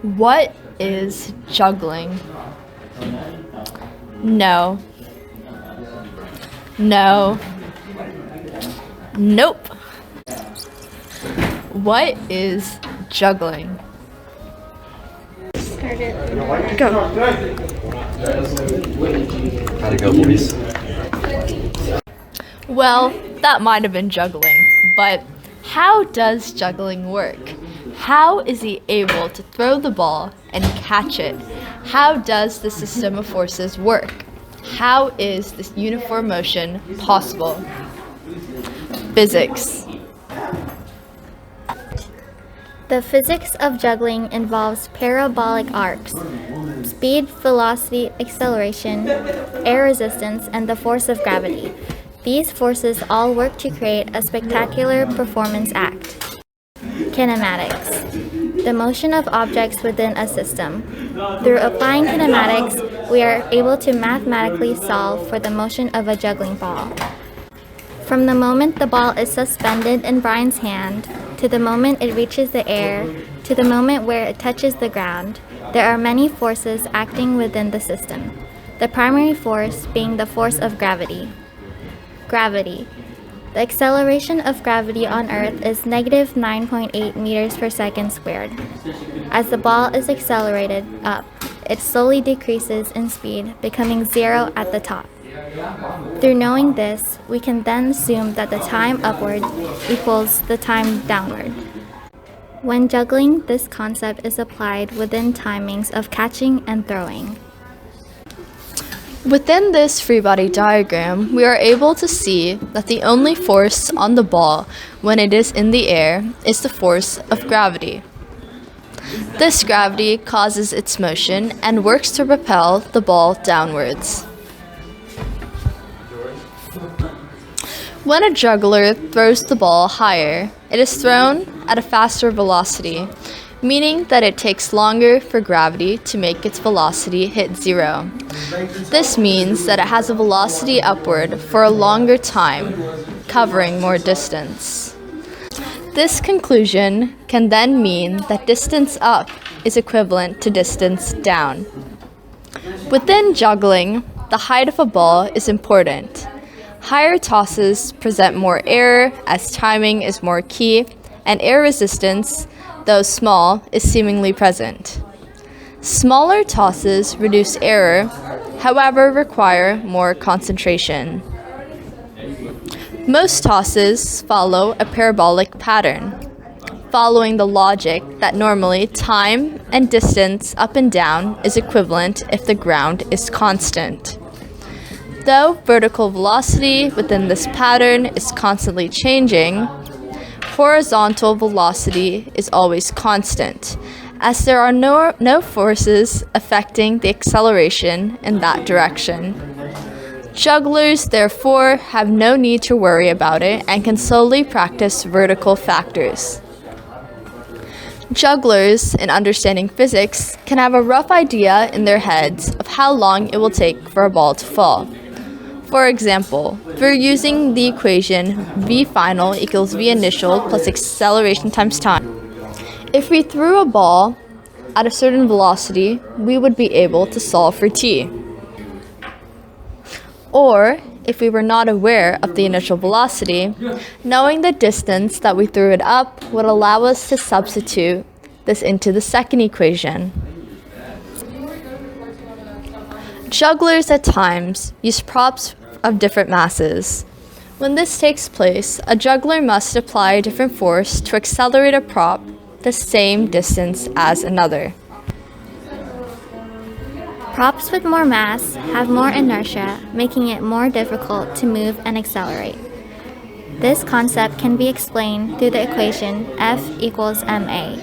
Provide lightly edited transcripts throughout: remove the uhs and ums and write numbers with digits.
What is juggling? No. No. Nope. What is juggling? Go. How'd it go, boys? Well, that might have been juggling, but how does juggling work? How is he able to throw the ball and catch it? How does the system of forces work? How is this uniform motion possible? Physics. The physics of juggling involves parabolic arcs, speed, velocity, acceleration, air resistance, and the force of gravity. These forces all work to create a spectacular performance act. Kinematics. The motion of objects within a system. Through applying kinematics, we are able to mathematically solve for the motion of a juggling ball. From the moment the ball is suspended in Brian's hand, to the moment it reaches the air, to the moment where it touches the ground, there are many forces acting within the system, the primary force being the force of gravity. Gravity. The acceleration of gravity on Earth is negative 9.8 meters per second squared. As the ball is accelerated up, it slowly decreases in speed, becoming zero at the top. Through knowing this, we can then assume that the time upward equals the time downward. When juggling, this concept is applied within timings of catching and throwing. Within this free body diagram, we are able to see that the only force on the ball when it is in the air is the force of gravity. This gravity causes its motion and works to propel the ball downwards. When a juggler throws the ball higher, it is thrown at a faster velocity, meaning that it takes longer for gravity to make its velocity hit zero. This means that it has a velocity upward for a longer time, covering more distance. This conclusion can then mean that distance up is equivalent to distance down. Within juggling, the height of a ball is important. Higher tosses present more error as timing is more key, and air resistance, though small, is seemingly present. Smaller tosses reduce error, however require more concentration. Most tosses follow a parabolic pattern, following the logic that normally time and distance up and down is equivalent if the ground is constant. Though vertical velocity within this pattern is constantly changing, horizontal velocity is always constant, as there are no forces affecting the acceleration in that direction. Jugglers, therefore, have no need to worry about it and can solely practice vertical factors. Jugglers, in understanding physics, can have a rough idea in their heads of how long it will take for a ball to fall. For example, we're using the equation v final equals v initial plus acceleration times time. If we threw a ball at a certain velocity, we would be able to solve for t. Or, if we were not aware of the initial velocity, knowing the distance that we threw it up would allow us to substitute this into the second equation. Jugglers at times use props of different masses. When this takes place, a juggler must apply a different force to accelerate a prop the same distance as another. Props with more mass have more inertia, making it more difficult to move and accelerate. This concept can be explained through the equation F equals ma.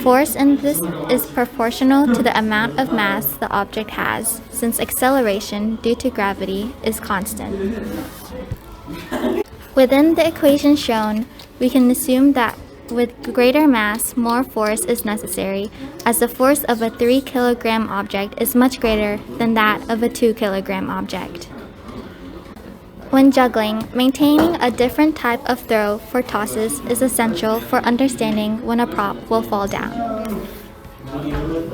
Force in this is proportional to the amount of mass the object has, since acceleration due to gravity is constant. Within the equation shown, we can assume that with greater mass, more force is necessary, as the force of a 3 kilogram object is much greater than that of a 2 kilogram object. When juggling, maintaining a different type of throw for tosses is essential for understanding when a prop will fall down.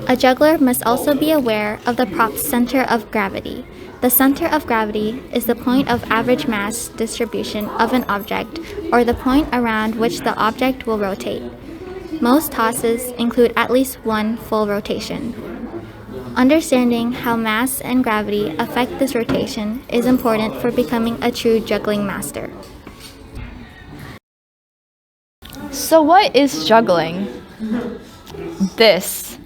A juggler must also be aware of the prop's center of gravity. The center of gravity is the point of average mass distribution of an object, or the point around which the object will rotate. Most tosses include at least one full rotation. Understanding how mass and gravity affect this rotation is important for becoming a true juggling master. So what is juggling? This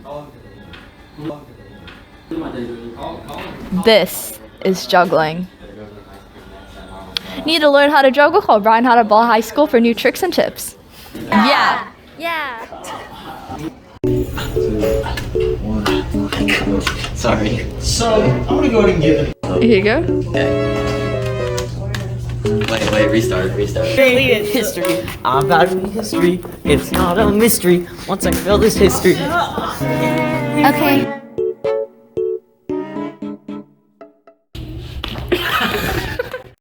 is juggling. Need to learn how to juggle? Call Brian How to Ball High School for new tricks and tips. Yeah. Sorry. So, I'm gonna go ahead and give it. Here you go. Wait, restart. History. I'm about to be history. It's not a mystery. Once I fill this history. Okay.